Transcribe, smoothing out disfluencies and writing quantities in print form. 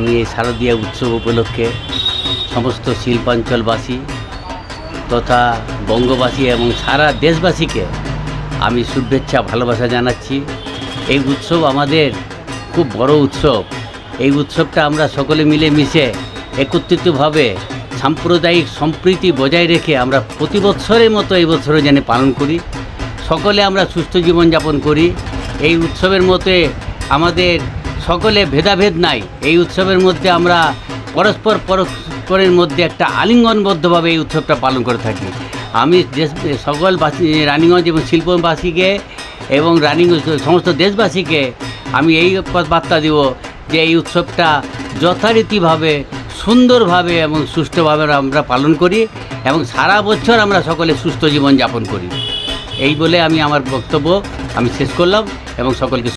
আমি এই শারদীয়া উৎসব উপলক্ষে সমস্ত শিল্পাঞ্চলবাসী তথা বঙ্গবাসী এবং সারা দেশবাসীকে আমি শুভেচ্ছা ভালোবাসা জানাচ্ছি। এই উৎসব আমাদের খুব বড় উৎসব। এই উৎসবটা আমরা সকলে মিলে মিশে একত্রিতভাবে সাম্প্রদায়িক সম্প্রীতি বজায় রেখে আমরা প্রতি বৎসরের মতো এই বছরও যেন পালন করি। সকলে আমরা সুস্থ জীবনযাপন করি। এই উৎসবের মধ্যে আমাদের সকলে ভেদাভেদ নাই। এই উৎসবের মধ্যে আমরা পরস্পরের মধ্যে একটা আলিঙ্গনবদ্ধভাবে এই উৎসবটা পালন করে থাকি। আমি সকল রানীগঞ্জ এবং শিল্পবাসীকে এবং সমস্ত দেশবাসীকে আমি এই বার্তা দেব যে এই উৎসবটা যথারীতিভাবে সুন্দরভাবে এবং সুষ্ঠুভাবে আমরা পালন করি এবং সারা বছর আমরা সকলে সুস্থ জীবন যাপন করি। এই বলে আমি আমার বক্তব্য শেষ করলাম এবং সকলকে